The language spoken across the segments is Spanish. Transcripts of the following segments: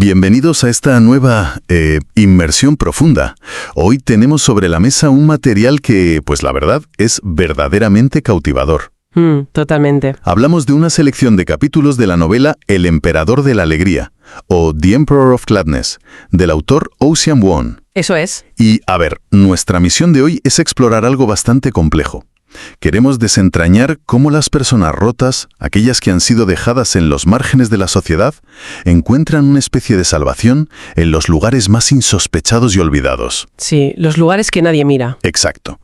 Bienvenidos a esta nueva inmersión profunda. Hoy tenemos sobre la mesa un material que, pues la verdad, es verdaderamente cautivador. Totalmente. Hablamos de una selección de capítulos de la novela El Emperador de la Alegría, o The Emperor of Gladness, del autor Ocean Vuong. Eso es. Y, a ver, nuestra misión de hoy es explorar algo bastante complejo. Queremos desentrañar cómo las personas rotas, aquellas que han sido dejadas en los márgenes de la sociedad, encuentran una especie de salvación en los lugares más insospechados y olvidados. Sí, los lugares que nadie mira. Exacto.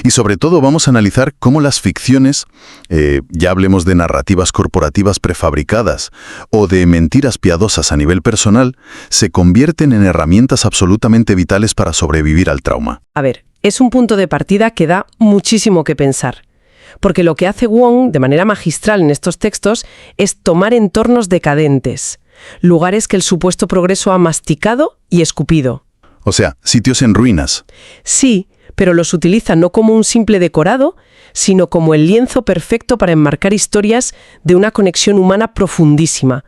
Y sobre todo vamos a analizar cómo las ficciones, ya hablemos de narrativas corporativas prefabricadas o de mentiras piadosas a nivel personal, se convierten en herramientas absolutamente vitales para sobrevivir al trauma. A ver, es un punto de partida que da muchísimo que pensar. Porque lo que hace Vuong, de manera magistral en estos textos, es tomar entornos decadentes, lugares que el supuesto progreso ha masticado y escupido. O sea, sitios en ruinas. Sí, pero los utiliza no como un simple decorado, sino como el lienzo perfecto para enmarcar historias de una conexión humana profundísima.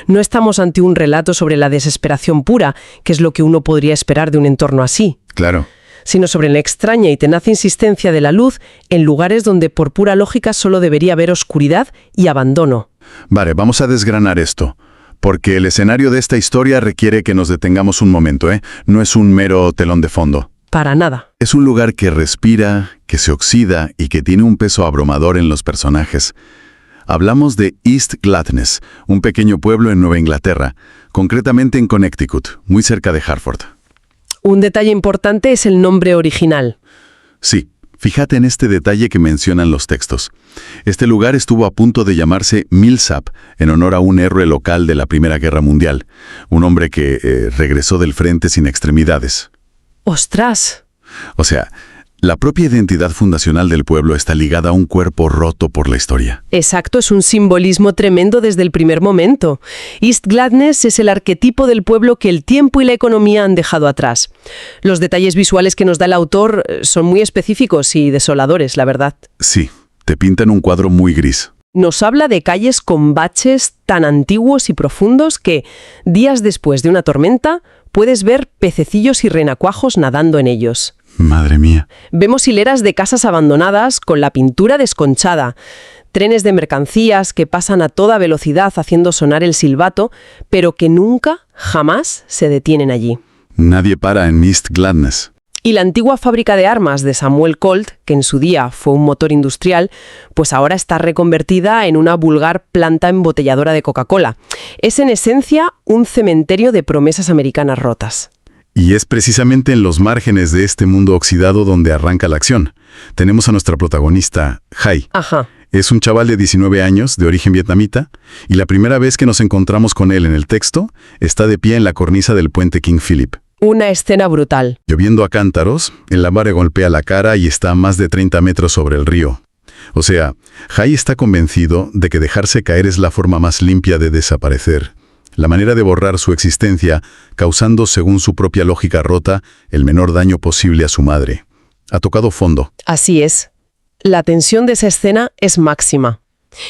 No estamos ante un relato sobre la desesperación pura, que es lo que uno podría esperar de un entorno así. Claro. Sino sobre la extraña y tenaz insistencia de la luz en lugares donde por pura lógica solo debería haber oscuridad y abandono. Vale, vamos a desgranar esto, porque el escenario de esta historia requiere que nos detengamos un momento, ¿eh? No es un mero telón de fondo. Para nada. Es un lugar que respira, que se oxida y que tiene un peso abrumador en los personajes. Hablamos de East Gladness, un pequeño pueblo en Nueva Inglaterra, concretamente en Connecticut, muy cerca de Hartford. Un detalle importante es el nombre original. Sí, fíjate en este detalle que mencionan los textos. Este lugar estuvo a punto de llamarse Millsap, en honor a un héroe local de la Primera Guerra Mundial, un hombre que regresó del frente sin extremidades. ¡Ostras! O sea, la propia identidad fundacional del pueblo está ligada a un cuerpo roto por la historia. Exacto, es un simbolismo tremendo desde el primer momento. East Gladness es el arquetipo del pueblo que el tiempo y la economía han dejado atrás. Los detalles visuales que nos da el autor son muy específicos y desoladores, la verdad. Sí, te pintan un cuadro muy gris. Nos habla de calles con baches tan antiguos y profundos que, días después de una tormenta, puedes ver pececillos y renacuajos nadando en ellos. Madre mía. Vemos hileras de casas abandonadas con la pintura desconchada, trenes de mercancías que pasan a toda velocidad haciendo sonar el silbato, pero que nunca, jamás se detienen allí. Nadie para en East Gladness. Y la antigua fábrica de armas de Samuel Colt, que en su día fue un motor industrial, pues ahora está reconvertida en una vulgar planta embotelladora de Coca-Cola. Es en esencia un cementerio de promesas americanas rotas. Y es precisamente en los márgenes de este mundo oxidado donde arranca la acción. Tenemos a nuestra protagonista, Hai. Ajá. Es un chaval de 19 años, de origen vietnamita, y la primera vez que nos encontramos con él en el texto, está de pie en la cornisa del puente King Philip. Una escena brutal. Lloviendo a cántaros, el agua le golpea la cara y está a más de 30 metros sobre el río. O sea, Hai está convencido de que dejarse caer es la forma más limpia de desaparecer. La manera de borrar su existencia, causando, según su propia lógica rota, el menor daño posible a su madre. Ha tocado fondo. Así es. La tensión de esa escena es máxima.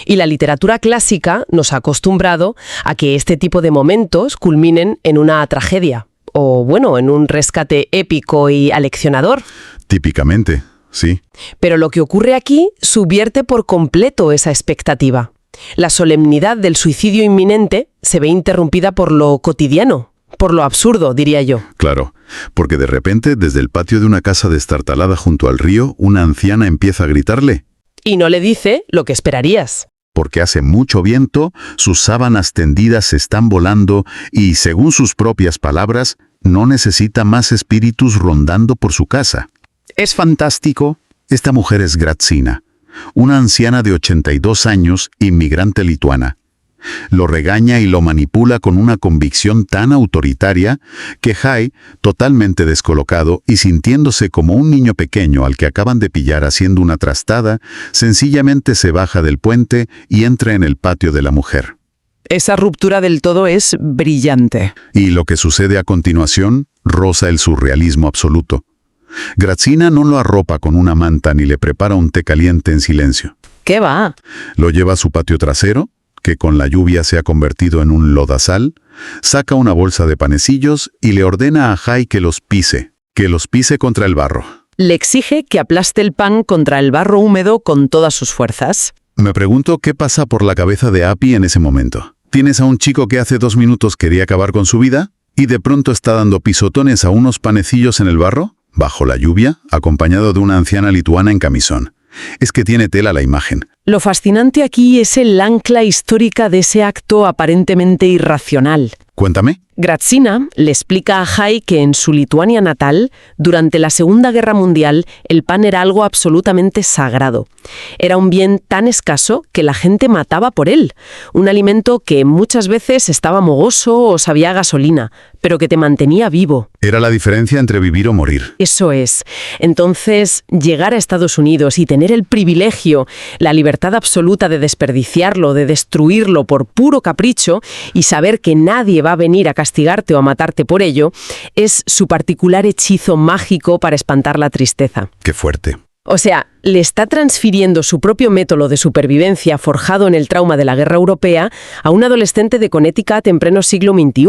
Y la literatura clásica nos ha acostumbrado a que este tipo de momentos culminen en una tragedia. O, bueno, en un rescate épico y aleccionador. Típicamente, sí. Pero lo que ocurre aquí subvierte por completo esa expectativa. La solemnidad del suicidio inminente se ve interrumpida por lo cotidiano, por lo absurdo, diría yo. Claro, porque de repente, desde el patio de una casa destartalada junto al río, una anciana empieza a gritarle. Y no le dice lo que esperarías. Porque hace mucho viento, sus sábanas tendidas están volando y, según sus propias palabras, no necesita más espíritus rondando por su casa. Es fantástico. Esta mujer es Grażyna, una anciana de 82 años, inmigrante lituana. Lo regaña y lo manipula con una convicción tan autoritaria que Hai, totalmente descolocado y sintiéndose como un niño pequeño al que acaban de pillar haciendo una trastada, sencillamente se baja del puente y entra en el patio de la mujer. Esa ruptura del todo es brillante. Y lo que sucede a continuación roza el surrealismo absoluto. Grażyna no lo arropa con una manta ni le prepara un té caliente en silencio. ¿Qué va? Lo lleva a su patio trasero, que con la lluvia se ha convertido en un lodazal, saca una bolsa de panecillos y le ordena a Jai que los pise contra el barro. Le exige que aplaste el pan contra el barro húmedo con todas sus fuerzas. Me pregunto qué pasa por la cabeza de Appy en ese momento. Tienes a un chico que hace 2 minutos quería acabar con su vida y de pronto está dando pisotones a unos panecillos en el barro, bajo la lluvia, acompañado de una anciana lituana en camisón. Es que tiene tela la imagen. Lo fascinante aquí es el ancla histórica de ese acto aparentemente irracional. Cuéntame. Grażyna le explica a Jai que en su Lituania natal, durante la Segunda Guerra Mundial, el pan era algo absolutamente sagrado. Era un bien tan escaso que la gente mataba por él. Un alimento que muchas veces estaba mogoso o sabía a gasolina, pero que te mantenía vivo. Era la diferencia entre vivir o morir. Eso es. Entonces, llegar a Estados Unidos y tener el privilegio, la libertad absoluta de desperdiciarlo, de destruirlo por puro capricho y saber que nadie va a venir a castigarte o a matarte por ello, es su particular hechizo mágico para espantar la tristeza. Qué fuerte. O sea, le está transfiriendo su propio método de supervivencia forjado en el trauma de la guerra europea a un adolescente de Connecticut en pleno siglo XXI.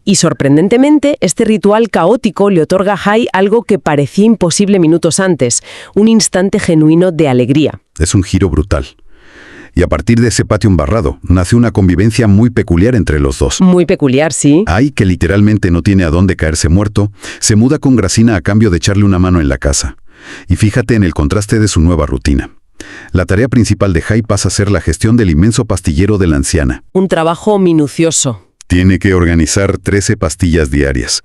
Y sorprendentemente, este ritual caótico le otorga a Jai algo que parecía imposible minutos antes, un instante genuino de alegría. Es un giro brutal. Y a partir de ese patio embarrado, nace una convivencia muy peculiar entre los dos. Muy peculiar, sí. Jai, que literalmente no tiene a dónde caerse muerto, se muda con Grażyna a cambio de echarle una mano en la casa. Y fíjate en el contraste de su nueva rutina. La tarea principal de Jai pasa a ser la gestión del inmenso pastillero de la anciana. Un trabajo minucioso. Tiene que organizar 13 pastillas diarias.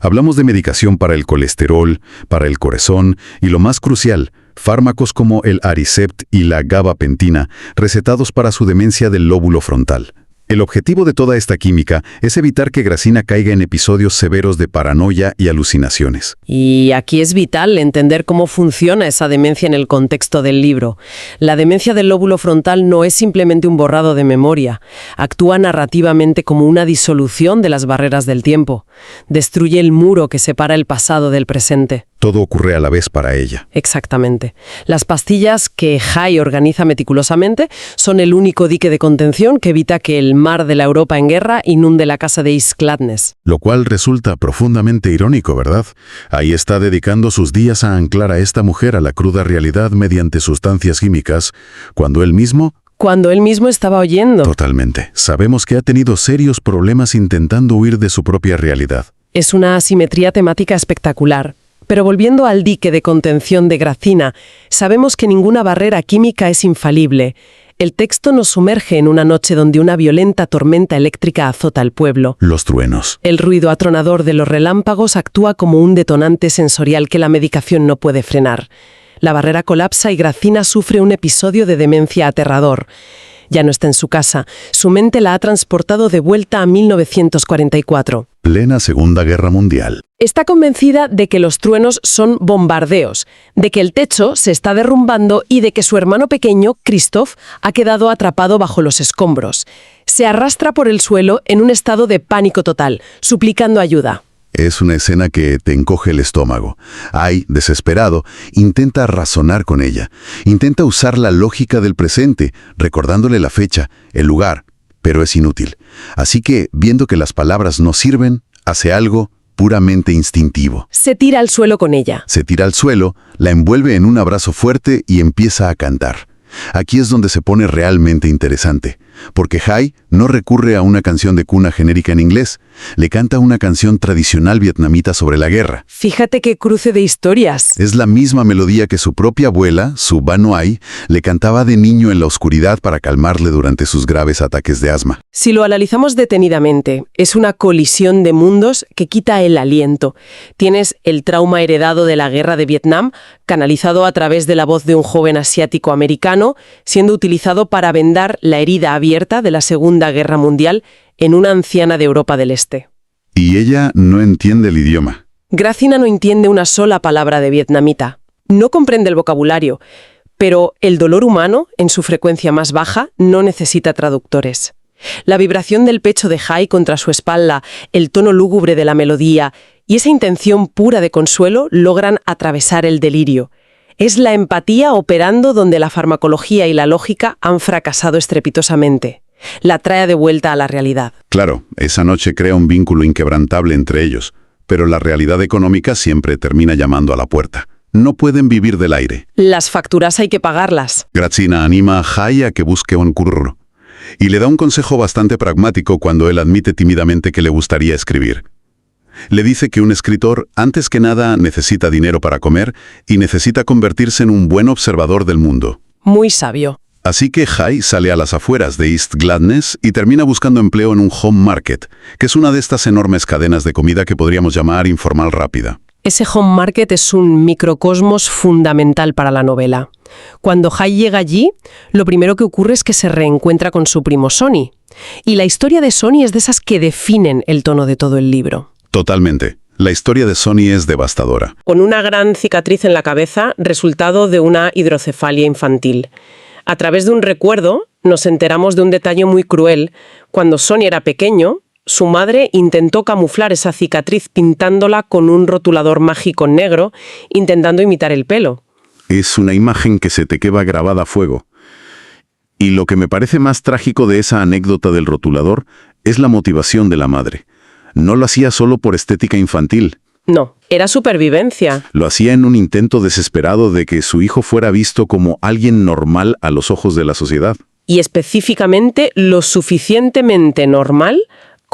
Hablamos de medicación para el colesterol, para el corazón y lo más crucial, fármacos como el Aricept y la gabapentina, recetados para su demencia del lóbulo frontal. El objetivo de toda esta química es evitar que Grażyna caiga en episodios severos de paranoia y alucinaciones. Y aquí es vital entender cómo funciona esa demencia en el contexto del libro. La demencia del lóbulo frontal no es simplemente un borrado de memoria. Actúa narrativamente como una disolución de las barreras del tiempo. Destruye el muro que separa el pasado del presente. Todo ocurre a la vez para ella. Exactamente. Las pastillas que Jai organiza meticulosamente son el único dique de contención que evita que el mar de la Europa en guerra inunde la casa de Iscladnes. Lo cual resulta profundamente irónico, ¿verdad? Ahí está dedicando sus días a anclar a esta mujer a la cruda realidad mediante sustancias químicas, cuando él mismo estaba oyendo. Totalmente. Sabemos que ha tenido serios problemas intentando huir de su propia realidad. Es una asimetría temática espectacular. Pero volviendo al dique de contención de Grażyna, sabemos que ninguna barrera química es infalible. El texto nos sumerge en una noche donde una violenta tormenta eléctrica azota el pueblo. Los truenos. El ruido atronador de los relámpagos actúa como un detonante sensorial que la medicación no puede frenar. La barrera colapsa y Grażyna sufre un episodio de demencia aterrador. Ya no está en su casa. Su mente la ha transportado de vuelta a 1944. Plena Segunda Guerra Mundial. Está convencida de que los truenos son bombardeos, de que el techo se está derrumbando y de que su hermano pequeño, Krzysztof, ha quedado atrapado bajo los escombros. Se arrastra por el suelo en un estado de pánico total, suplicando ayuda. Es una escena que te encoge el estómago. Jai, desesperado, intenta razonar con ella. Intenta usar la lógica del presente, recordándole la fecha, el lugar, pero es inútil. Así que, viendo que las palabras no sirven, hace algo puramente instintivo. Se tira al suelo con ella. Se tira al suelo, la envuelve en un abrazo fuerte y empieza a cantar. Aquí es donde se pone realmente interesante, porque Jai no recurre a una canción de cuna genérica en inglés, le canta una canción tradicional vietnamita sobre la guerra. Fíjate qué cruce de historias. Es la misma melodía que su propia abuela, Su Ba Noai, le cantaba de niño en la oscuridad para calmarle durante sus graves ataques de asma. Si lo analizamos detenidamente, es una colisión de mundos que quita el aliento. Tienes el trauma heredado de la guerra de Vietnam, canalizado a través de la voz de un joven asiático americano, siendo utilizado para vendar la herida abierta de la Segunda Guerra Mundial en una anciana de Europa del Este. Y ella no entiende el idioma. Grażyna no entiende una sola palabra de vietnamita. No comprende el vocabulario, pero el dolor humano, en su frecuencia más baja, no necesita traductores. La vibración del pecho de Jai contra su espalda, el tono lúgubre de la melodía y esa intención pura de consuelo logran atravesar el delirio. Es la empatía operando donde la farmacología y la lógica han fracasado estrepitosamente. La trae de vuelta a la realidad. Claro, esa noche crea un vínculo inquebrantable entre ellos, pero la realidad económica siempre termina llamando a la puerta. No pueden vivir del aire. Las facturas hay que pagarlas. Grazina anima a Jai a que busque un curro. Y le da un consejo bastante pragmático cuando él admite tímidamente que le gustaría escribir. Le dice que un escritor, antes que nada, necesita dinero para comer y necesita convertirse en un buen observador del mundo. Muy sabio. Así que Jai sale a las afueras de East Gladness y termina buscando empleo en un home market, que es una de estas enormes cadenas de comida que podríamos llamar informal rápida. Ese home market es un microcosmos fundamental para la novela. Cuando Jai llega allí, lo primero que ocurre es que se reencuentra con su primo Sonny. Y la historia de Sonny es de esas que definen el tono de todo el libro. Totalmente. La historia de Sonny es devastadora. Con una gran cicatriz en la cabeza, resultado de una hidrocefalia infantil. A través de un recuerdo, nos enteramos de un detalle muy cruel. Cuando Sonny era pequeño, su madre intentó camuflar esa cicatriz pintándola con un rotulador mágico negro, intentando imitar el pelo. Es una imagen que se te queda grabada a fuego. Y lo que me parece más trágico de esa anécdota del rotulador es la motivación de la madre. No lo hacía solo por estética infantil. No, era supervivencia. Lo hacía en un intento desesperado de que su hijo fuera visto como alguien normal a los ojos de la sociedad. Y específicamente lo suficientemente normal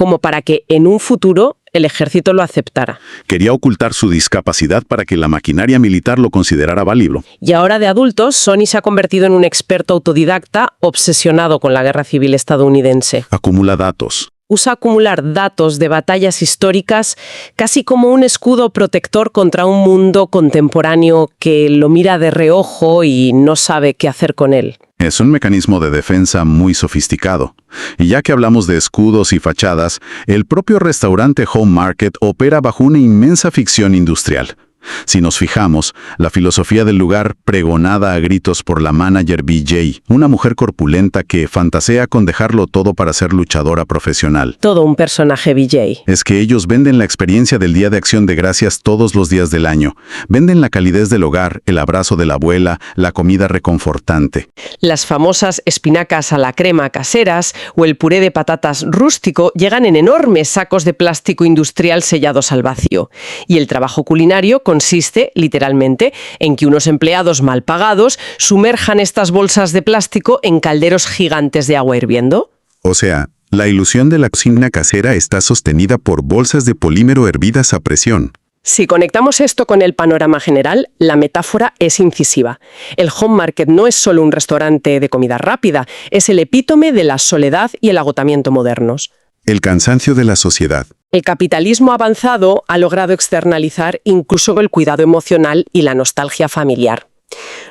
como para que en un futuro el ejército lo aceptara. Quería ocultar su discapacidad para que la maquinaria militar lo considerara válido. Y ahora de adultos, Sonny se ha convertido en un experto autodidacta obsesionado con la guerra civil estadounidense. Acumula datos. Usa acumular datos de batallas históricas casi como un escudo protector contra un mundo contemporáneo que lo mira de reojo y no sabe qué hacer con él. Es un mecanismo de defensa muy sofisticado. Y ya que hablamos de escudos y fachadas, el propio restaurante Home Market opera bajo una inmensa ficción industrial. Si nos fijamos, la filosofía del lugar pregonada a gritos por la manager BJ, una mujer corpulenta que fantasea con dejarlo todo para ser luchadora profesional. Todo un personaje BJ. Es que ellos venden la experiencia del Día de Acción de Gracias todos los días del año. Venden la calidez del hogar, el abrazo de la abuela, la comida reconfortante. Las famosas espinacas a la crema caseras o el puré de patatas rústico llegan en enormes sacos de plástico industrial sellados al vacío. Y el trabajo culinario consiste, literalmente, en que unos empleados mal pagados sumerjan estas bolsas de plástico en calderos gigantes de agua hirviendo. O sea, la ilusión de la cocina casera está sostenida por bolsas de polímero hervidas a presión. Si conectamos esto con el panorama general, la metáfora es incisiva. El Home Market no es solo un restaurante de comida rápida, es el epítome de la soledad y el agotamiento modernos. El cansancio de la sociedad. El capitalismo avanzado ha logrado externalizar incluso el cuidado emocional y la nostalgia familiar.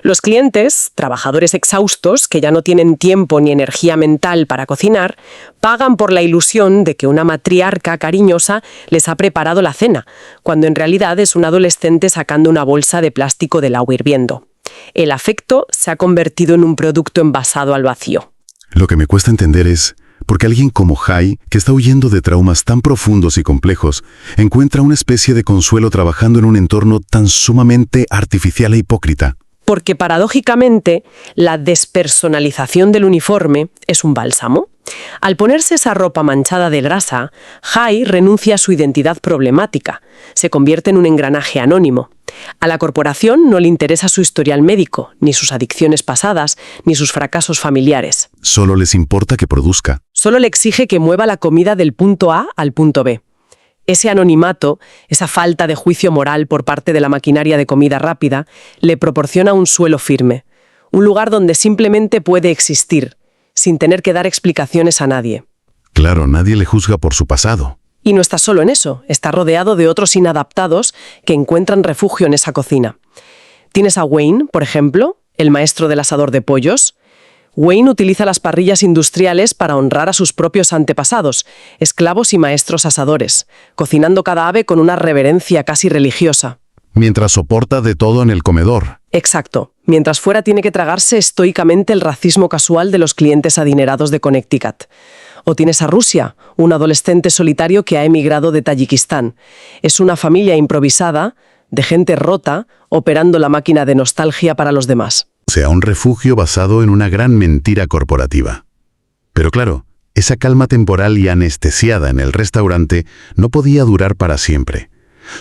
Los clientes, trabajadores exhaustos que ya no tienen tiempo ni energía mental para cocinar, pagan por la ilusión de que una matriarca cariñosa les ha preparado la cena, cuando en realidad es un adolescente sacando una bolsa de plástico del agua hirviendo. El afecto se ha convertido en un producto envasado al vacío. Lo que me cuesta entender es por qué alguien como Jai, que está huyendo de traumas tan profundos y complejos, encuentra una especie de consuelo trabajando en un entorno tan sumamente artificial e hipócrita. Porque paradójicamente, la despersonalización del uniforme es un bálsamo. Al ponerse esa ropa manchada de grasa, Jai renuncia a su identidad problemática, se convierte en un engranaje anónimo. A la corporación no le interesa su historial médico, ni sus adicciones pasadas, ni sus fracasos familiares. Solo les importa que produzca. Solo le exige que mueva la comida del punto A al punto B. Ese anonimato, esa falta de juicio moral por parte de la maquinaria de comida rápida, le proporciona un suelo firme, un lugar donde simplemente puede existir, sin tener que dar explicaciones a nadie. Claro, nadie le juzga por su pasado. Y no está solo en eso, está rodeado de otros inadaptados que encuentran refugio en esa cocina. Tienes a Wayne, por ejemplo, el maestro del asador de pollos. Wayne utiliza las parrillas industriales para honrar a sus propios antepasados, esclavos y maestros asadores, cocinando cada ave con una reverencia casi religiosa. Mientras soporta de todo en el comedor. Exacto. Mientras fuera tiene que tragarse estoicamente el racismo casual de los clientes adinerados de Connecticut. O tienes a Rusia, un adolescente solitario que ha emigrado de Tayikistán. Es una familia improvisada, de gente rota, operando la máquina de nostalgia para los demás. O sea, un refugio basado en una gran mentira corporativa. Pero claro, Esa calma temporal y anestesiada en el restaurante no podía durar para siempre.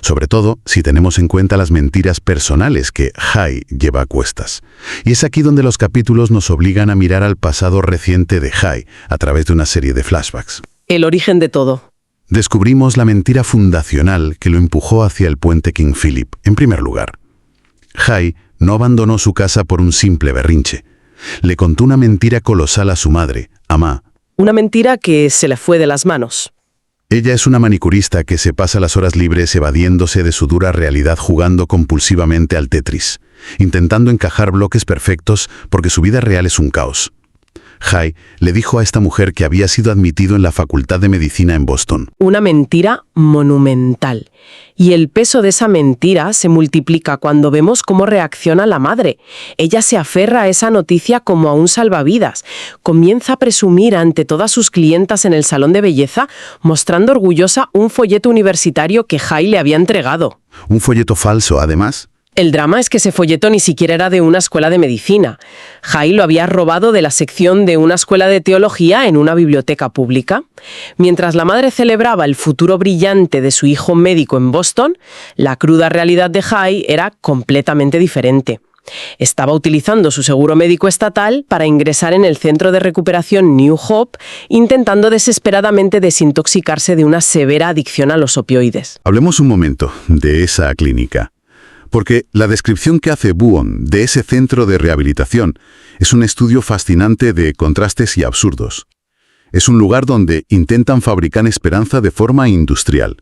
Sobre todo si tenemos en cuenta las mentiras personales que Hai lleva a cuestas. Y es aquí donde los capítulos nos obligan a mirar al pasado reciente de Hai a través de una serie de flashbacks. El origen de todo. Descubrimos la mentira fundacional que lo empujó hacia el puente King Philip, en primer lugar. Hai no abandonó su casa por un simple berrinche. Le contó una mentira colosal a su madre, Ama. Una mentira que se le fue de las manos. Ella es una manicurista que se pasa las horas libres evadiéndose de su dura realidad jugando compulsivamente al Tetris, intentando encajar bloques perfectos porque su vida real es un caos. Hai le dijo a esta mujer que había sido admitido en la Facultad de Medicina en Boston. Una mentira monumental. Y el peso de esa mentira se multiplica cuando vemos cómo reacciona la madre. Ella se aferra a esa noticia como a un salvavidas. Comienza a presumir ante todas sus clientas en el salón de belleza, mostrando orgullosa un folleto universitario que Hai le había entregado. Un folleto falso, además. El drama es que ese folleto ni siquiera era de una escuela de medicina. Hai lo había robado de la sección de una escuela de teología en una biblioteca pública. Mientras la madre celebraba el futuro brillante de su hijo médico en Boston, la cruda realidad de Hai era completamente diferente. Estaba utilizando su seguro médico estatal para ingresar en el centro de recuperación New Hope, intentando desesperadamente desintoxicarse de una severa adicción a los opioides. Hablemos un momento de esa clínica. Porque la descripción que hace Buon de ese centro de rehabilitación es un estudio fascinante de contrastes y absurdos. Es un lugar donde intentan fabricar esperanza de forma industrial,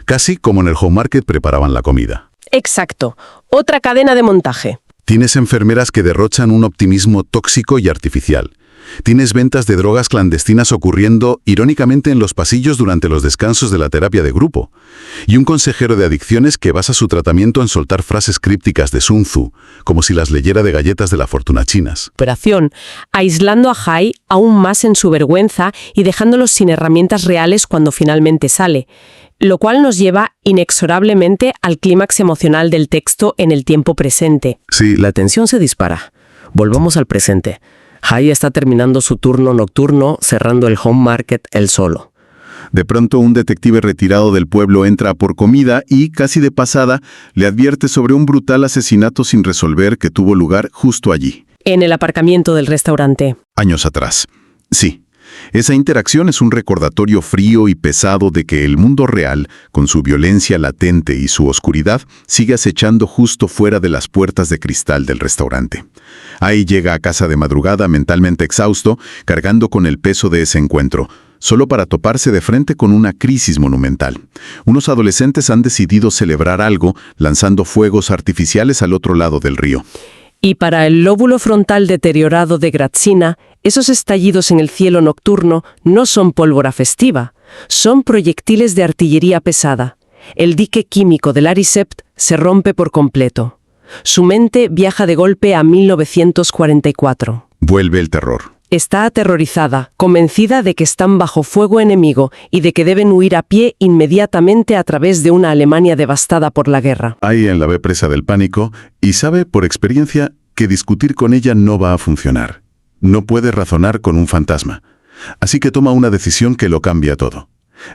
casi como en el Home Market preparaban la comida. Exacto, otra cadena de montaje. Tienes enfermeras que derrochan un optimismo tóxico y artificial. Tienes ventas de drogas clandestinas ocurriendo irónicamente en los pasillos durante los descansos de la terapia de grupo. Y un consejero de adicciones que basa su tratamiento en soltar frases crípticas de Sun Tzu, como si las leyera de galletas de la fortuna chinas. Operación, aislando a Hai aún más en su vergüenza y dejándolo sin herramientas reales cuando finalmente sale. Lo cual nos lleva inexorablemente al clímax emocional del texto en el tiempo presente. Sí, La tensión se dispara. Volvamos al presente. Hai está terminando su turno nocturno, cerrando el Home Market él solo. De pronto un detective retirado del pueblo entra por comida y, casi de pasada, le advierte sobre un brutal asesinato sin resolver que tuvo lugar justo allí. En el aparcamiento del restaurante. Años atrás. Sí. Esa interacción es un recordatorio frío y pesado de que el mundo real, con su violencia latente y su oscuridad, sigue acechando justo fuera de las puertas de cristal del restaurante. Ahí llega a casa de madrugada mentalmente exhausto, cargando con el peso de ese encuentro, solo para toparse de frente con una crisis monumental. Unos adolescentes han decidido celebrar algo, lanzando fuegos artificiales al otro lado del río. Y para el lóbulo frontal deteriorado de Grazina, esos estallidos en el cielo nocturno no son pólvora festiva, son proyectiles de artillería pesada. El dique químico del Aricept se rompe por completo. Su mente viaja de golpe a 1944. Vuelve el terror. Está aterrorizada, convencida de que están bajo fuego enemigo y de que deben huir a pie inmediatamente a través de una Alemania devastada por la guerra. Ahí en la ve presa del pánico y sabe por experiencia que discutir con ella no va a funcionar. No puede razonar con un fantasma. Así que toma una decisión que lo cambia todo.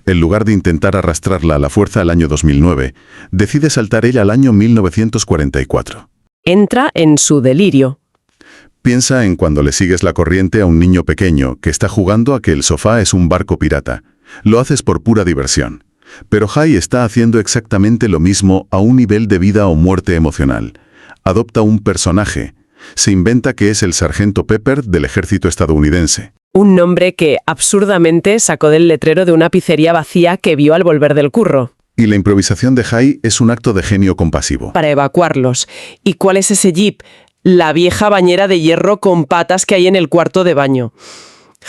En lugar de intentar arrastrarla a la fuerza al año 2009, decide saltar ella al año 1944. Entra en su delirio. Piensa en cuando le sigues la corriente a un niño pequeño que está jugando a que el sofá es un barco pirata. Lo haces por pura diversión. Pero Hai está haciendo exactamente lo mismo a un nivel de vida o muerte emocional. Adopta un personaje. Se inventa que es el sargento Pepper del ejército estadounidense. Un nombre que, absurdamente, sacó del letrero de una pizzería vacía que vio al volver del curro. Y la improvisación de Hai es un acto de genio compasivo. Para evacuarlos. ¿Y cuál es ese jeep? La vieja bañera de hierro con patas que hay en el cuarto de baño.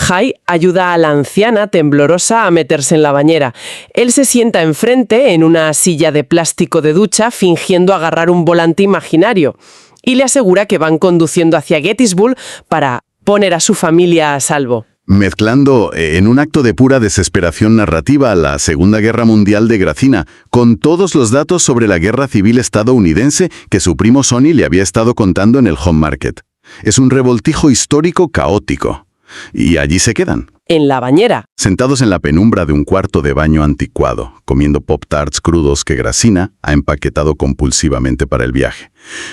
Hai ayuda a la anciana temblorosa a meterse en la bañera. Él se sienta enfrente en una silla de plástico de ducha fingiendo agarrar un volante imaginario y le asegura que van conduciendo hacia Gettysburg para poner a su familia a salvo. Mezclando en un acto de pura desesperación narrativa la Segunda Guerra Mundial de Grazina, con todos los datos sobre la guerra civil estadounidense que su primo Sonny le había estado contando en el Home Market. Es un revoltijo histórico caótico. Y allí se quedan. en la bañera. Sentados en la penumbra de un cuarto de baño anticuado, comiendo Pop-Tarts crudos que Gracina ha empaquetado compulsivamente para el viaje,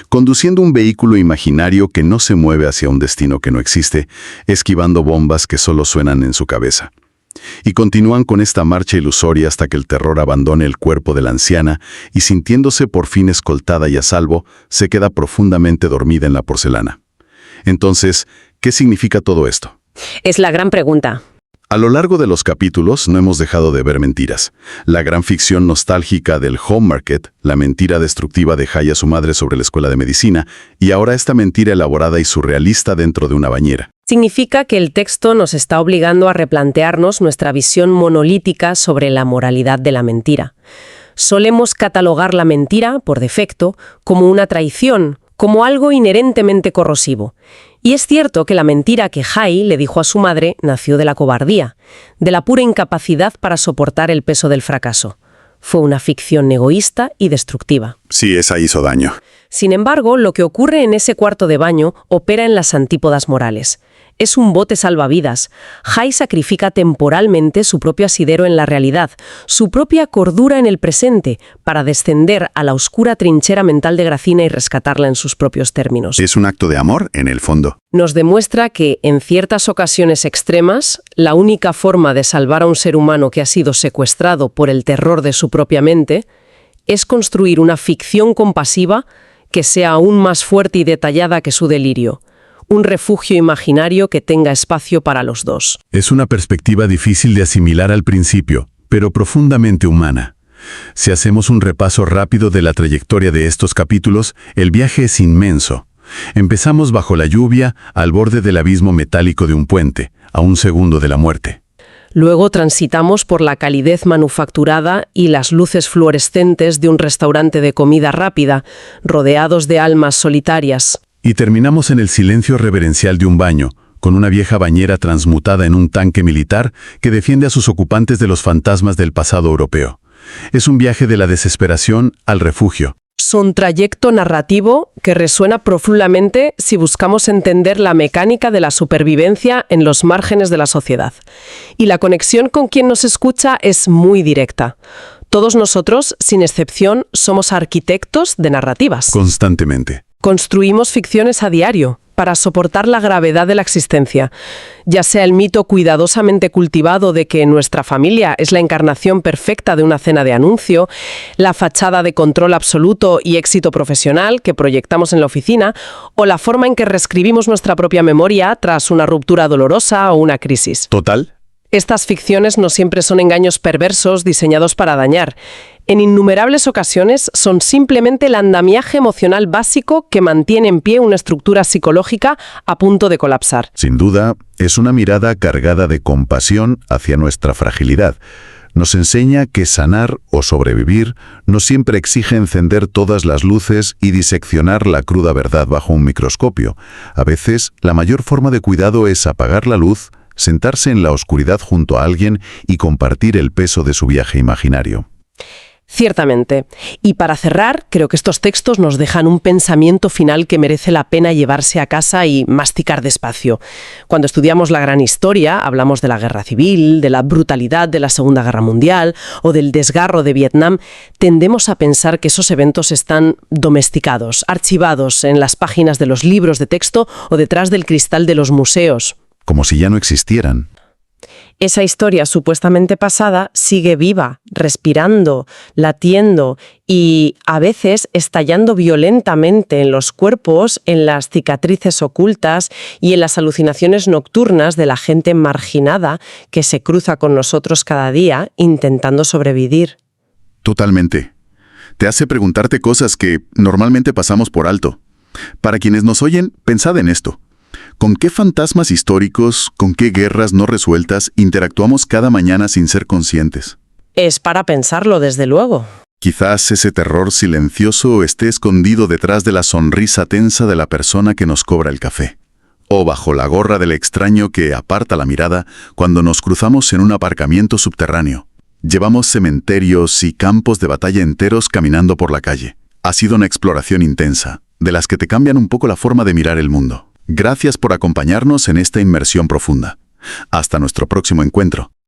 conduciendo un vehículo imaginario que no se mueve hacia un destino que no existe, esquivando bombas que solo suenan en su cabeza. Y continúan con esta marcha ilusoria hasta que el terror abandone el cuerpo de la anciana y, sintiéndose por fin escoltada y a salvo, se queda profundamente dormida en la porcelana. Entonces, ¿qué significa todo esto? Es la gran pregunta. A lo largo de los capítulos no hemos dejado de ver mentiras. La gran ficción nostálgica del Home Market, la mentira destructiva de Hai a su madre sobre la escuela de medicina, y ahora esta mentira elaborada y surrealista dentro de una bañera. Significa que el texto nos está obligando a replantearnos nuestra visión monolítica sobre la moralidad de la mentira. Solemos catalogar la mentira, por defecto, como una traición, como algo inherentemente corrosivo. Y es cierto que la mentira que Hai le dijo a su madre nació de la cobardía, de la pura incapacidad para soportar el peso del fracaso. Fue una ficción egoísta y destructiva. Sí, esa hizo daño. Sin embargo, lo que ocurre en ese cuarto de baño opera en las antípodas morales. Es un bote salvavidas. Hai sacrifica temporalmente su propio asidero en la realidad, su propia cordura en el presente, para descender a la oscura trinchera mental de Gracina y rescatarla en sus propios términos. Es un acto de amor, en el fondo. Nos demuestra que, en ciertas ocasiones extremas, la única forma de salvar a un ser humano que ha sido secuestrado por el terror de su propia mente es construir una ficción compasiva que sea aún más fuerte y detallada que su delirio. Un refugio imaginario que tenga espacio para los dos. Es una perspectiva difícil de asimilar al principio, pero profundamente humana. Si hacemos un repaso rápido de la trayectoria de estos capítulos, el viaje es inmenso. Empezamos bajo la lluvia, al borde del abismo metálico de un puente, a un segundo de la muerte. Luego transitamos por la calidez manufacturada y las luces fluorescentes de un restaurante de comida rápida, rodeados de almas solitarias. Y terminamos en el silencio reverencial de un baño, con una vieja bañera transmutada en un tanque militar que defiende a sus ocupantes de los fantasmas del pasado europeo. Es un viaje de la desesperación al refugio. Es un trayecto narrativo que resuena profundamente si buscamos entender la mecánica de la supervivencia en los márgenes de la sociedad. Y la conexión con quien nos escucha es muy directa. Todos nosotros, sin excepción, somos arquitectos de narrativas. Constantemente. Construimos ficciones a diario para soportar la gravedad de la existencia, ya sea el mito cuidadosamente cultivado de que nuestra familia es la encarnación perfecta de una cena de anuncio, la fachada de control absoluto y éxito profesional que proyectamos en la oficina, o la forma en que reescribimos nuestra propia memoria tras una ruptura dolorosa o una crisis. ¿Total? Estas ficciones no siempre son engaños perversos diseñados para dañar. En innumerables ocasiones son simplemente el andamiaje emocional básico que mantiene en pie una estructura psicológica a punto de colapsar. Sin duda, es una mirada cargada de compasión hacia nuestra fragilidad. Nos enseña que sanar o sobrevivir no siempre exige encender todas las luces y diseccionar la cruda verdad bajo un microscopio. A veces, la mayor forma de cuidado es apagar la luz, sentarse en la oscuridad junto a alguien y compartir el peso de su viaje imaginario. Ciertamente. Y para cerrar, creo que estos textos nos dejan un pensamiento final que merece la pena llevarse a casa y masticar despacio. Cuando estudiamos la gran historia, hablamos de la guerra civil, de la brutalidad de la Segunda Guerra Mundial o del desgarro de Vietnam, tendemos a pensar que esos eventos están domesticados, archivados en las páginas de los libros de texto o detrás del cristal de los museos. Como si ya no existieran. Esa historia supuestamente pasada sigue viva, respirando, latiendo y a veces estallando violentamente en los cuerpos, en las cicatrices ocultas y en las alucinaciones nocturnas de la gente marginada que se cruza con nosotros cada día intentando sobrevivir. Totalmente. Te hace preguntarte cosas que normalmente pasamos por alto. Para quienes nos oyen, pensad en esto. ¿Con qué fantasmas históricos, con qué guerras no resueltas interactuamos cada mañana sin ser conscientes? Es para pensarlo, desde luego. Quizás ese terror silencioso esté escondido detrás de la sonrisa tensa de la persona que nos cobra el café, o bajo la gorra del extraño que aparta la mirada cuando nos cruzamos en un aparcamiento subterráneo. Llevamos cementerios y campos de batalla enteros caminando por la calle. Ha sido una exploración intensa, de las que te cambian un poco la forma de mirar el mundo. Gracias por acompañarnos en esta inmersión profunda. Hasta nuestro próximo encuentro.